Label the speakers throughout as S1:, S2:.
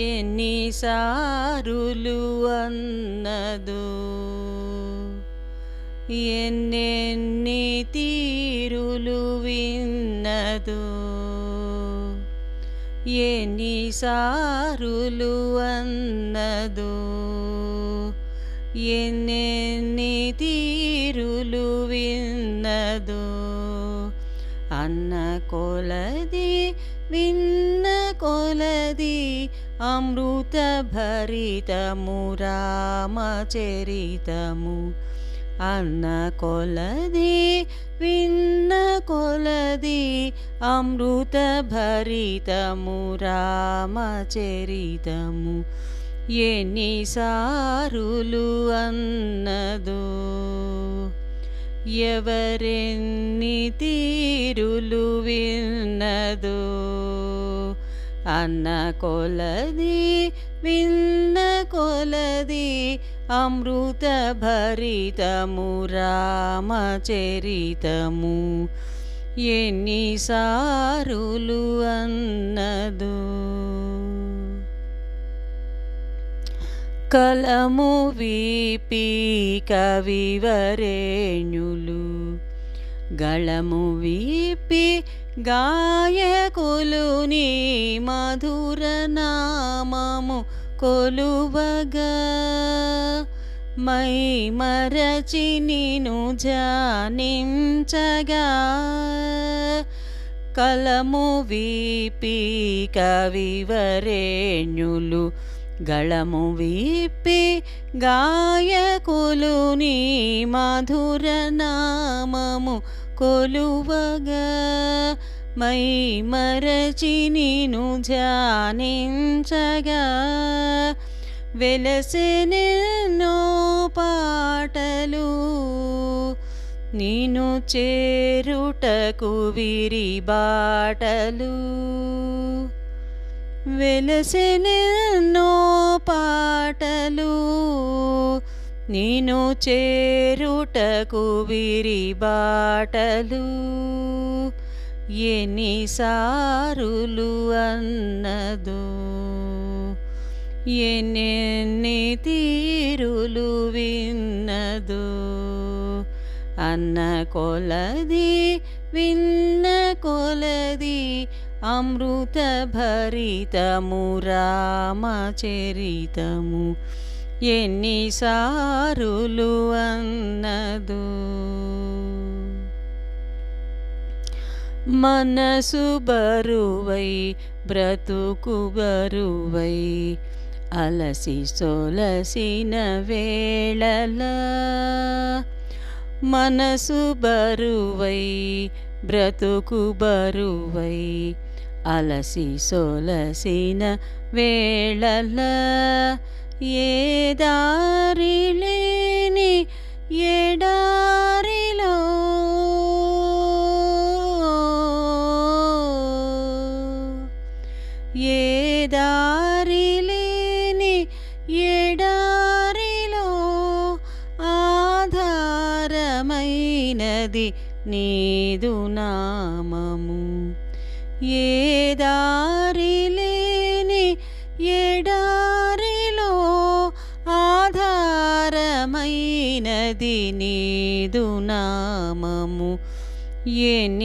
S1: ఎన్నిసారులు అన్నదో ఎన్నెన్ని తీరులు విన్నదో ఎన్నిసారులు అన్నదో ఎన్నెన్ని తీరులు విన్నదో అన్న కొలది విన్న కొలది అమృత భరితము రామచరితము అన్న కొలది విన్న కొలది అమృత భరితము రామచరితము ఎన్నిసారులు అన్నదో ఎవరెన్ని తీరులు విన్నదో అన్న కొలది విన్న కొలది అమృత భరితము రామచరితము ఎన్నిసారులు అన్నదో కలము వీపి కవివరేణ్యులు గళము వీపి గాయకులు నీ మధుర నామము కొలువగా మై మరచి నిను ధ్యానించగా కలము వీపి కవివరేణ్యులు గళము వీపి గాయకులు నీ మధుర నామము కొలువగా మై మరచి నిను ధ్యానించగా వెలసెనెన్నో పాటలు నిను చేరుటకు విరిబాటలు వెలసెనెన్నో పాటలు నిను చేరుటకు విరిబాటలు ఎన్నిసారులు అన్నదో ఎన్నెన్ని తీరులు విన్నదో అన్న కొలది విన్న కొలది అమృత భరితము రామచరితము ఎన్నిసారులు అన్నదో మనసు బరువై బ్రతుకు బరువై అలసి సొలసిన వేళల మనసు బరువై బ్రతుకు బరువై అలసి సొలసిన వేళల ఏ దారి లేని ఎడారిలో ఏ దారి లేని ఎడారిలో ఆధారమైనది నీదు నామము ఏ దారి లేని ఎడారిలో ఆధారమైనది నీదు నామము ఎన్నిసారులు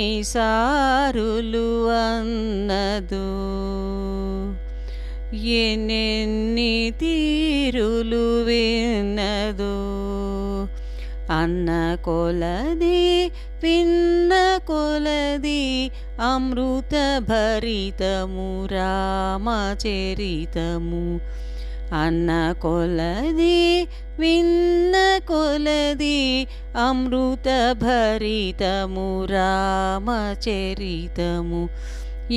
S1: అన్నదో ఎన్నెన్ని తీరులు విన్నదో అన్న కొలది విన్న కొలది అమృత భరితము రామచరితము అన్న కొలది విన్న కొలది అమృత భరితము రామచరితము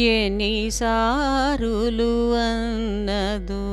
S1: ఎన్నిసారులు అన్నదో